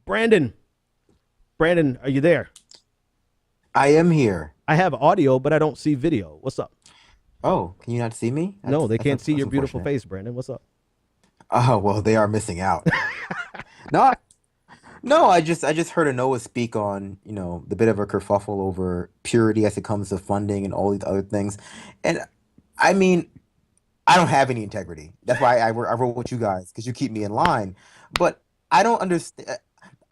Brandon, are you there? I am here. I have audio, but I don't see video. What's up? Oh, can you not see me? No, they can't see That's your beautiful unfortunate. face, Brandon. What's up? Oh, well, they are missing out. No, no, I just heard Anoa speak on, the bit of a kerfuffle over purity as it comes to funding and all these other things. And I mean, I don't have any integrity. That's why I wrote with you guys because you keep me in line. But I don't understand.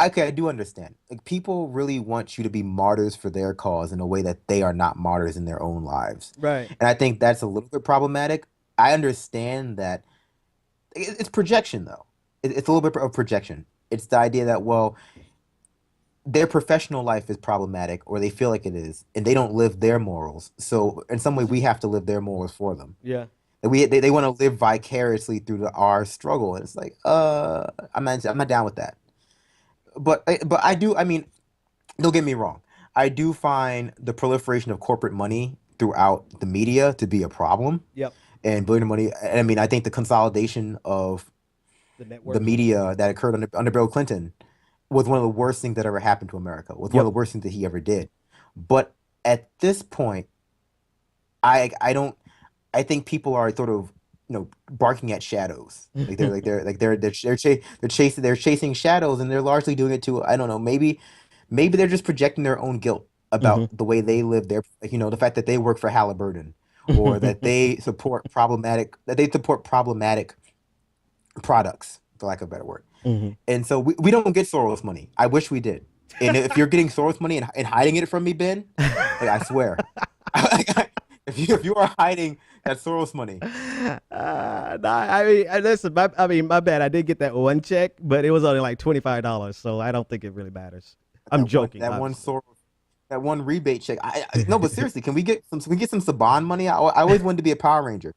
Okay, I do understand. Like people really want you to be martyrs for their cause in a way that they are not martyrs in their own lives. Right. And I think that's a little bit problematic. I understand that it's projection though. It's a little bit of projection. It's the idea that, well, their professional life is problematic or they feel like it is and they don't live their morals. So in some way we have to live their morals for them. Yeah. And they want to live vicariously through our struggle. And it's like, I'm not down with that. But I do. I mean, don't get me wrong. I do find the proliferation of corporate money throughout the media to be a problem Yep. and billionaire money. And I mean, I think the consolidation of The the networks. media that occurred under Bill Clinton was one of the worst things that ever happened to America. Was one of Yep. the worst things that he ever did. But at this point, I don't. I think people are sort of barking at shadows. They're chasing shadows, and they're largely doing it to, I don't know, maybe they're just projecting their own guilt about Hmm. the way they live their, the fact that they work for Halliburton, or that they support problematic products, for lack of a better word. Hmm. And so we don't get Soros money. I wish we did. And if you're getting Soros money and hiding it from me, Ben, like I swear, if you are hiding that Soros money, Nah, I mean, listen. My bad. I did get that one check, but it was only like $25, so I don't think it really matters. I'm that one joking, that one obviously. Soros that one rebate check. No, but seriously, can we get some Saban money? I always wanted to be a Power Ranger.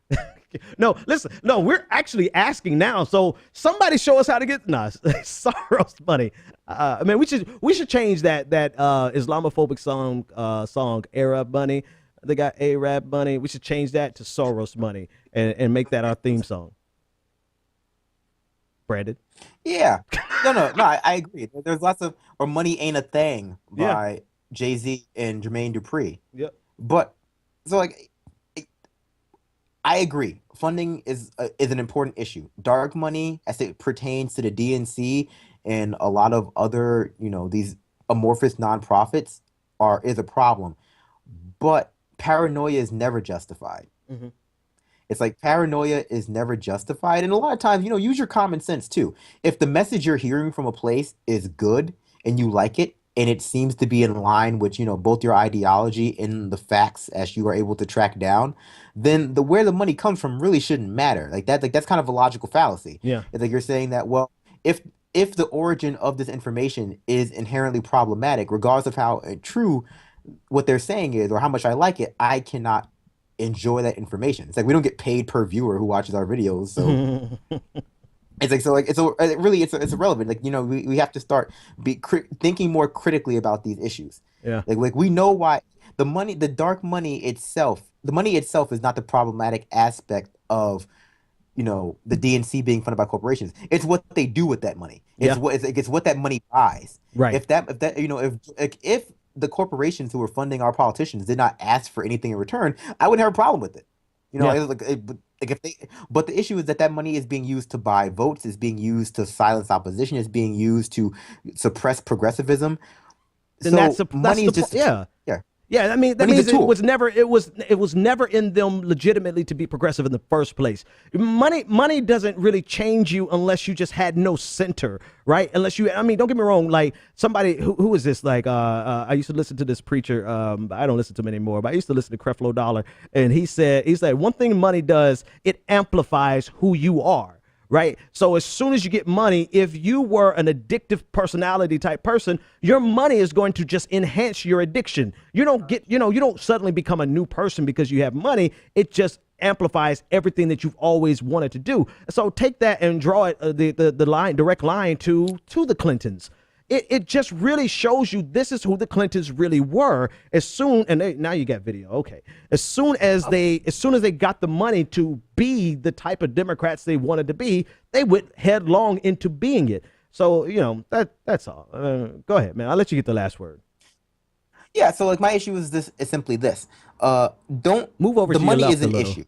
No, listen. No, we're actually asking now. So somebody show us how to get Soros money. I mean, we should change that Islamophobic song Arab money. They got Arab money. We should change that to Soros money and make that our theme song. Brandon. Yeah. No, I agree. There's lots of, or Money Ain't a Thing Yeah. by Jay-Z and Jermaine Dupri. Yep. But so like I agree. Funding is an important issue. Dark money, as it pertains to the DNC and a lot of other, these amorphous nonprofits, is a problem. But paranoia is never justified. Hmm. It's like paranoia is never justified. And a lot of times, use your common sense too. If the message you're hearing from a place is good and you like it, and it seems to be in line with, both your ideology and the facts as you are able to track down, then the where the money comes from really shouldn't matter. Like that's kind of a logical fallacy. Yeah. It's like you're saying that, well, if the origin of this information is inherently problematic, regardless of how true what they're saying is or how much I like it, I cannot enjoy that information. It's like we don't get paid per viewer who watches our videos, so it's like it really it's irrelevant. Like we have to start thinking more critically about these issues. Yeah. Like we know why the dark money itself, the money itself is not the problematic aspect of the DNC being funded by corporations. It's what they do with that money. Yeah. It's what that money buys. Right. If the corporations who are funding our politicians did not ask for anything in return, I wouldn't have a problem with it. Yeah. If they, but the issue is that money is being used to buy votes, is being used to silence opposition, is being used to suppress progressivism. Then So that's money is the just a tool. yeah. Yeah, Yeah, I mean that money's a means tool. it was never in them legitimately to be progressive in the first place. Money doesn't really change you unless you just had no center, right? Unless you, I mean, don't get me wrong. Like somebody who is this? Like I used to listen to this preacher. I don't listen to him anymore, but I used to listen to Creflo Dollar, and he said one thing money does, it amplifies who you are. Right. So as soon as you get money, if you were an addictive personality type person, your money is going to just enhance your addiction. You don't suddenly become a new person because you have money. It just amplifies everything that you've always wanted to do. So take that and draw it the direct line to the Clintons. It just really shows you this is who the Clintons really were. As soon and now you got video. Okay. As soon as they got the money to be the type of Democrats they wanted to be, they went headlong into being it. So that's all. Go ahead, man. I'll let you get the last word. Yeah, so like my issue is simply this. Don't Move over the to your money left is a an little. issue.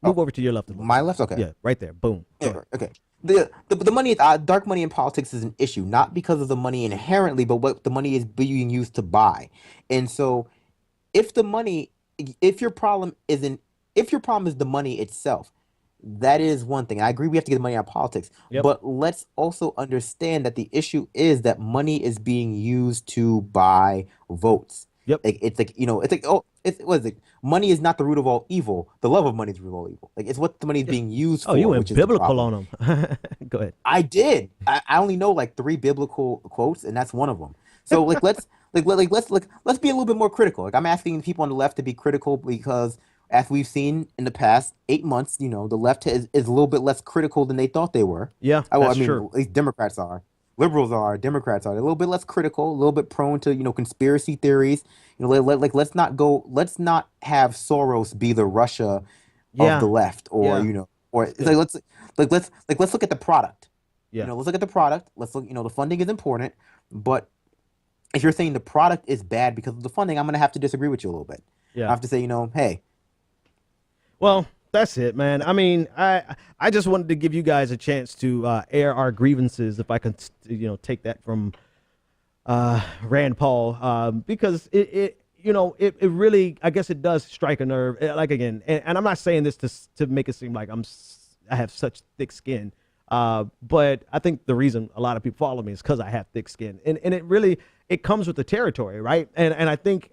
Move Oh, over to your left a little. my left? Okay. Yeah, right there. Boom. Go Yeah, ahead. okay. The money, dark money in politics is an issue, not because of the money inherently, but what the money is being used to buy. And so if the money, if your problem isn't, if your problem is the money itself, that is one thing. I agree we have to get the money out of politics, Yep. but let's also understand that the issue is that money is being used to buy votes. Yep. Like it's like, it's like, oh, it's what is it? Money is not the root of all evil. The love of money is the root of all evil. Like it's what the money is Yeah. being used Oh, you for, went which is the biblical problem. on them. Go ahead. I did. I only know like three biblical quotes, and that's one of them. So like let's be a little bit more critical. Like I'm asking people on the left to be critical because as we've seen in the past 8 months, the left is a little bit less critical than they thought they were. Yeah, I that's mean, true. at least Democrats are. Liberals are, Democrats are. They're a little bit less critical, a little bit prone to, conspiracy theories. Let's not have Soros be the Russia of the Yeah. left, or Yeah. or That's it's like good. let's look at the product. Yeah. Let's look at the product. Let's look, the funding is important, but if you're saying the product is bad because of the funding, I'm gonna have to disagree with you a little bit. I Yeah. have to say, hey, Well, that's it, man. I mean, I just wanted to give you guys a chance to air our grievances, if I can, take that from Rand Paul, because it really, I guess it does strike a nerve. Like again, and I'm not saying this to make it seem like I have such thick skin, but I think the reason a lot of people follow me is because I have thick skin, and it comes with the territory, right? And I think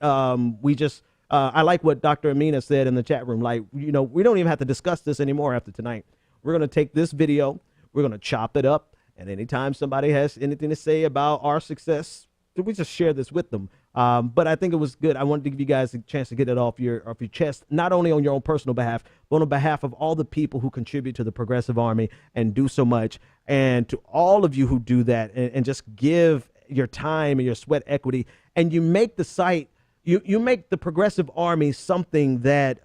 we just. I like what Dr. Amina said in the chat room. Like, we don't even have to discuss this anymore after tonight. We're going to take this video, we're going to chop it up, and anytime somebody has anything to say about our success, we just share this with them. But I think it was good. I wanted to give you guys a chance to get it off your chest, not only on your own personal behalf, but on behalf of all the people who contribute to the Progressive Army and do so much, and to all of you who do that and just give your time and your sweat equity, and you make the site. You make the Progressive Army something that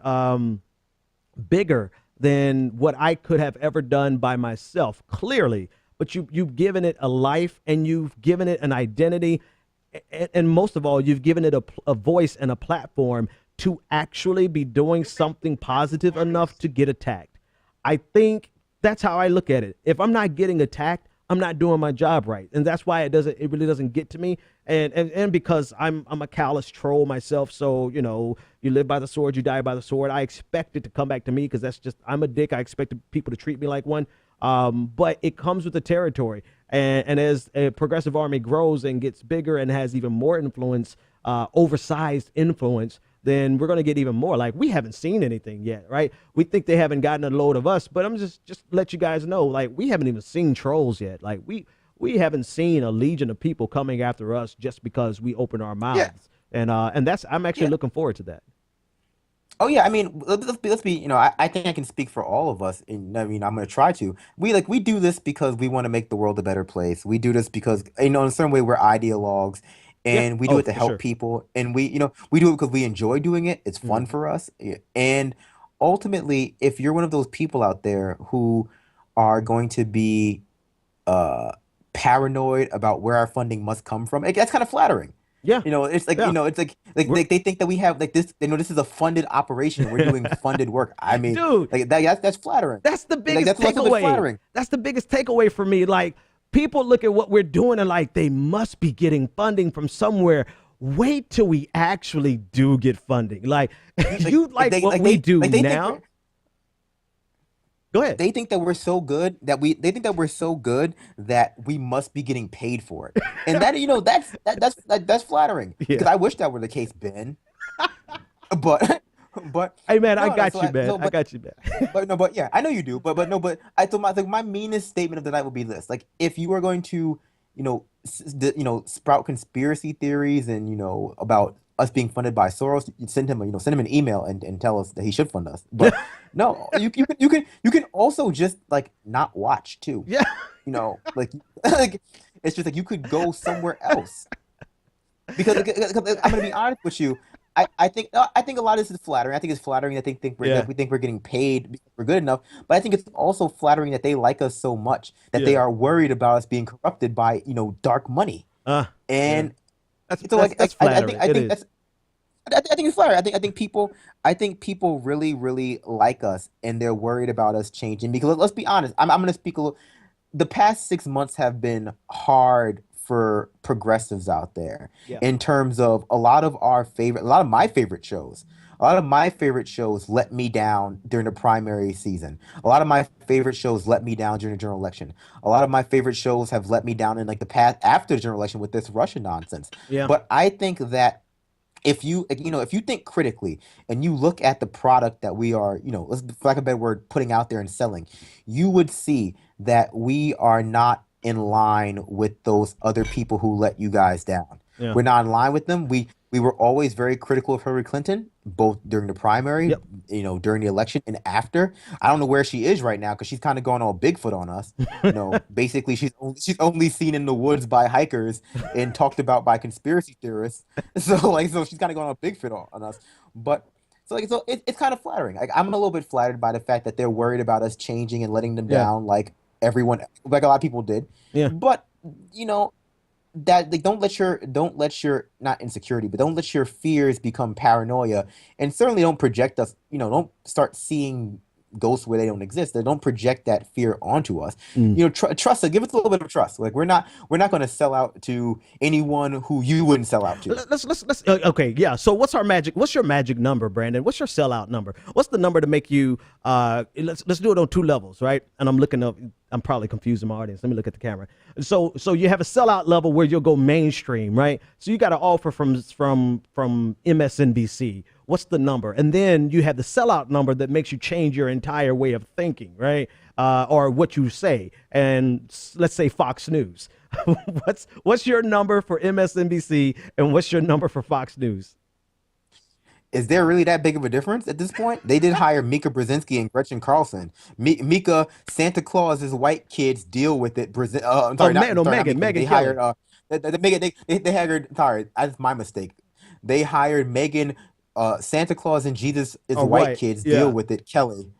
bigger than what I could have ever done by myself, clearly. But you've given it a life, and you've given it an identity, and most of all, you've given it a voice and a platform to actually be doing something positive enough to get attacked. I think that's how I look at it. If I'm not getting attacked, I'm not doing my job right, and that's why it really doesn't get to me, and because I'm a callous troll myself. So you live by the sword, you die by the sword. I expect it to come back to me because I'm a dick. I expect people to treat me like one, but it comes with the territory, and as a Progressive Army grows and gets bigger and has even more influence, oversized influence, then we're going to get even more. Like, we haven't seen anything yet, right? We think they haven't gotten a load of us, but I'm just let you guys know, like, we haven't even seen trolls yet. Like, we haven't seen a legion of people coming after us just because we open our yeah, mouths. And I'm actually yeah. looking forward to that. Oh yeah, I mean, let's be, I think I can speak for all of us, and I mean, I'm gonna try to. We do this because we want to make the world a better place. We do this because, in a certain way, we're ideologues, Yeah. and we do Oh, it to for help sure. people, and we do it because we enjoy doing it. It's fun Hmm. for us, and ultimately, if you're one of those people out there who are going to be uh paranoid about where our funding must come from, that's kind of flattering. Yeah. It's like, Yeah. it's like We're, they think that we have like this, this is a funded operation and we're doing funded work. I mean, dude, like that's flattering. that's the Like biggest that's a bit takeaway. flattering. That's the biggest takeaway for me. Like, people look at what we're doing and like, they must be getting funding from somewhere. Wait till we actually do get funding. Like, you like what we do they think now? Go ahead. they think that we're so good that we must be getting paid for it. And that's flattering because Yeah. I wish that were the case, Ben. But but Hey, man, I no, got you, man. I got you, man. but no, but yeah, I know you do. But no, but I thought my meanest statement of the night would be this: like, if you are going to, sprout conspiracy theories and about us being funded by Soros, you send him an email and tell us that he should fund us. But no, you can also just like not watch too. Yeah. Like like it's just like you could go somewhere else because I'm gonna be honest with you. I think a lot of this is flattering. I think it's flattering that they Yeah, we think we're getting paid because we're good enough. But I think it's also flattering that they like us so much that they yeah. are worried about us being corrupted by, dark money. Yeah. And That's so that's like that's flattering. I It think is. that's I think it's flattering. I think people really really like us and they're worried about us changing because let's be honest. I'm going to speak a little. The past 6 months have been hard for progressives out there Yeah. in terms of a lot of my favorite shows. A lot of my favorite shows let me down during the primary season. A lot of my favorite shows let me down during the general election. A lot of my favorite shows have let me down in like the past after the general election with this Russian nonsense. Yeah. But I think that if you think critically and you look at the product that we are, let's for lack of a better word, putting out there and selling, you would see that we are not in line with those other people who let you guys down. Yeah. We're not in line with them. We were always very critical of Hillary Clinton, both during the primary, Yep. during the election and after. I don't know where she is right now because she's kind of going all Bigfoot on us. Basically she's only seen in the woods by hikers and talked about by conspiracy theorists. So she's kind of going all Bigfoot on us. But it's kind of flattering. Like I'm a little bit flattered by the fact that they're worried about us changing and letting them Yeah. down, like a lot of people did. Yeah. But you know that like don't let your not insecurity, but don't let your fears become paranoia, and certainly don't project us. Don't start seeing ghosts where they don't exist. They don't project that fear onto us. Mm. Trust us. Give us a little bit of trust. Like we're not going to sell out to anyone who you wouldn't sell out to. Let's okay, yeah. So what's your magic number, Brandon? What's your sellout number? What's the number to make you let's do it on two levels, right? And I'm looking up, I'm probably confusing my audience. Let me look at the camera. So you have a sellout level where you'll go mainstream, right? So you got an offer from MSNBC. What's the number? And then you have the sellout number that makes you change your entire way of thinking, right? Or what you say. And let's say Fox News. What's your number for MSNBC and what's your number for Fox News? Is there really that big of a difference at this point? They did hire Mika Brzezinski and Gretchen Carlson. Mika, Santa Claus's white kids deal with it. I'm Oh sorry, man, no, not Megan, Mika. They Megan hired Kelly. they hired. Sorry, that's my mistake. They hired Megan, Santa Claus and Jesus is Oh white right, kids deal yeah. with it. Kelly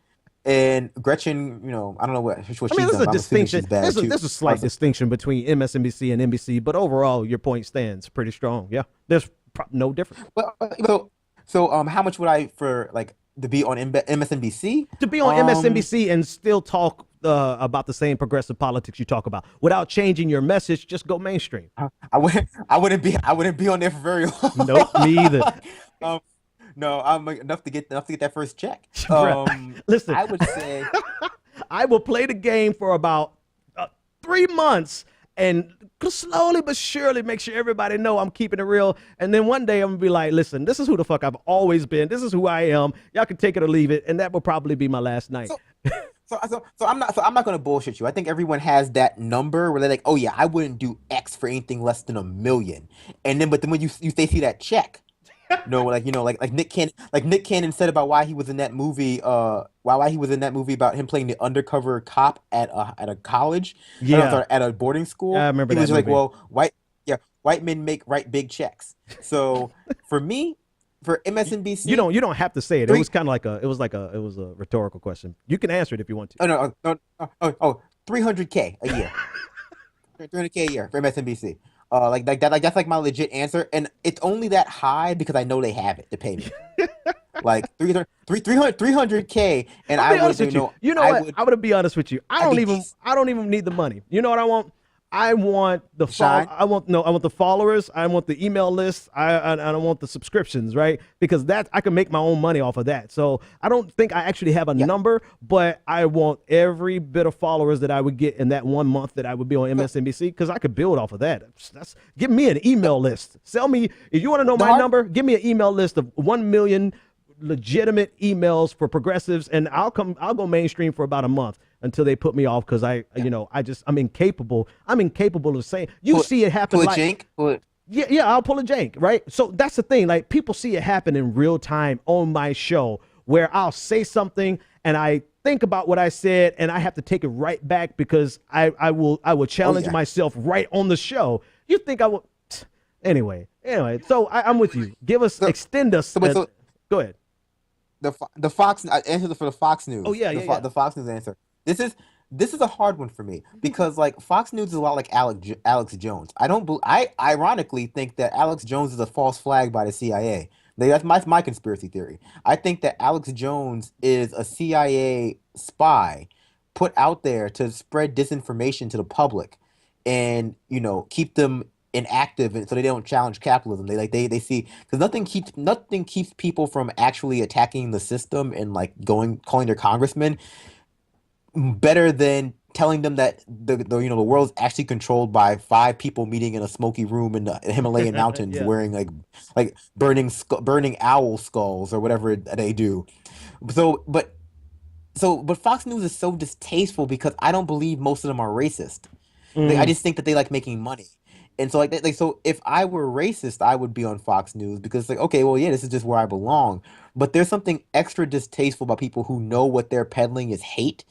and Gretchen. I don't know what I mean, she's there's done, a but I'm assuming distinction. she's bad too. There's a slight distinction between MSNBC and NBC, but overall, your point stands pretty strong. Yeah, there's no difference. But how much would I for like to be on MSNBC? To be on MSNBC and still talk about the same progressive politics you talk about without changing your message, just go mainstream. I wouldn't be on there for very Nope, me either. long. um, no, I'm enough to get that first check. Bruh, listen, I would say I will play the game for about 3 months and slowly but surely make sure everybody know I'm keeping it real. And then one day I'm gonna be like, listen, this is who the fuck I've always been. This is who I am. Y'all can take it or leave it. And that will probably be my last night. so. I'm not gonna bullshit you. I think everyone has that number where they're like, oh yeah, I wouldn't do X for anything less than 1 million. And then but then when they see that check, like Nick Cannon said about why he was in that movie, why he was in that movie about him playing the undercover cop at a college, no, Yeah, sorry, at a boarding school. I remember He that was like, movie. well, white men write big checks. So for me, for MSNBC, You don't have to say it. It three was kind of like it was a rhetorical question. You can answer it if you want to. oh no, 300K a year. 300K a year for MSNBC. Like that, like that's like my legit answer, and it's only that high because I know they have it to pay me. Like 300K, and I'll be I would, honest with you. You know what? I'm gonna be honest with you. I'd be decent. I don't even need the money. You know what I want? I want the Shine. I want the followers. I want the email list. I want the subscriptions, right? Because that I can make my own money off of that. So I don't think I actually have a Yeah. number, but I want every bit of followers that I would get in that 1 month that I would be on MSNBC because I could build off of that. Give me an email list. Sell me if you want to know my number. Give me an email list of 1 million legitimate emails for progressives, and I'll go mainstream for about a month until they put me off because I'm incapable of saying see it happen Pull a like jink. yeah, I'll pull a jank, right? So that's the thing, like people see it happen in real time on my show where I'll say something and I think about what I said and I have to take it right back because I will challenge myself right on the show. You think I will? Anyway, Anyway, so I'm with you. Give us, So, extend us. so, wait, so Go ahead. the Fox answer for the Fox Oh News. yeah, yeah, yeah. The Fox News answer. This is this is a hard one for me because like Fox News is a lot like Alex Jones. I ironically think that Alex Jones is a false flag by the CIA. That's my conspiracy theory. I think that Alex Jones is a CIA spy put out there to spread disinformation to the public and keep them inactive and so they don't challenge capitalism. They see because nothing keeps people from actually attacking the system and like calling their congressmen better than telling them that the world's actually controlled by five people meeting in a smoky room in the Himalayan mountains Yeah. wearing like burning owl skulls or whatever they do. So but Fox News is so distasteful because I don't believe most of them are racist. I Mm. just think that they like making money. And so so if I were racist, I would be on Fox News because like okay, well yeah, this is just where I belong. But there's something extra distasteful about people who know what they're peddling is hate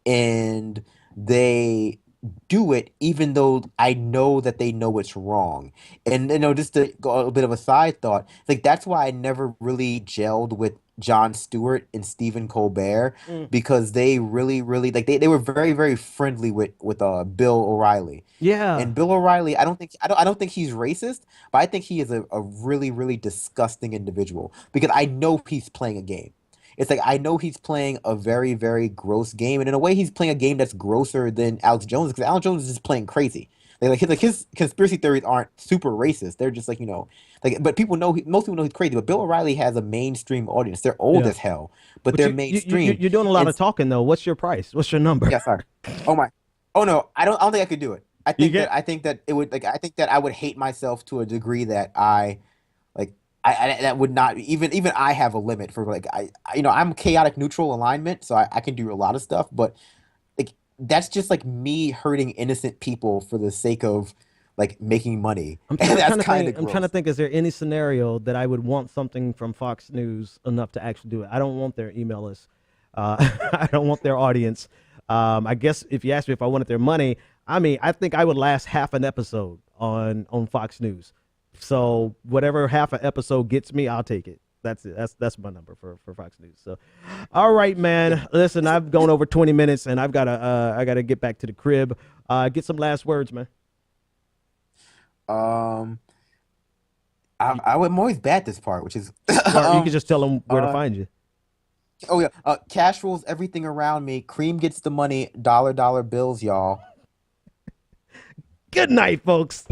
and they do it even though I know that they know it's wrong. And just to go a bit of a side thought, like that's why I never really gelled with Jon Stewart and Stephen Colbert Mm. because they really, really they were very, very friendly with Bill O'Reilly. Yeah. And Bill O'Reilly, I don't think he's racist, but I think he is a really, really disgusting individual because I know he's playing a game. It's like I know he's playing a very, very gross game, and in a way, he's playing a game that's grosser than Alex Jones because Alex Jones is just playing crazy. His conspiracy theories aren't super racist. They're just but most people know he's crazy. But Bill O'Reilly has a mainstream audience. They're old Yeah. as hell, but But they're you mainstream. you're doing a lot And of talking though. What's your price? What's your number? yeah, sorry. Oh my. Oh no, I don't think I could do it. You get. I think that it would I think that I would hate myself to a degree that like that would not even I have a limit for I'm chaotic neutral alignment, so I can do a lot of stuff, but like that's just like me hurting innocent people for the sake of like making money. And I'm that's trying to kind think. of I'm trying to gross. think. Is there any scenario that I would want something from Fox News enough to actually do it? I don't want their email list. I don't want their audience. I guess if you ask me if I wanted their money, I mean, I think I would last half an episode on Fox News. So whatever half an episode gets me, I'll take it. That's it. That's my number for Fox News. So, all right, Yeah. man. Listen, I've gone over 20 minutes, and I gotta get back to the crib. Get some last words, man. Um You, I'm always bad at this part, which is or you can just tell them where to uh find you. oh yeah, cash rules everything around me. Cream gets the money, dollar bills, y'all. Good night, folks.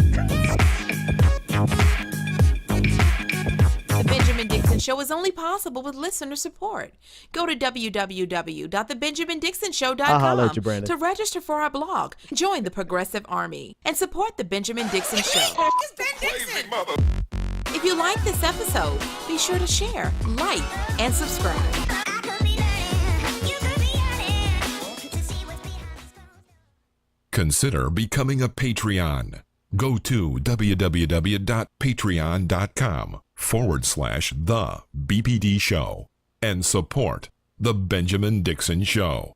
The Benjamin Dixon Show is only possible with listener support. Go to I'll holler at www.thebenjamindixonshow.com you, Brandon. to register for our blog, join the Progressive Army, and support The Benjamin Dixon Show. It's Ben Dixon! If you like this episode, be sure to share, like, and subscribe. Consider becoming a Patreon. Go to www.patreon.com/The BPD Show and support The Benjamin Dixon Show.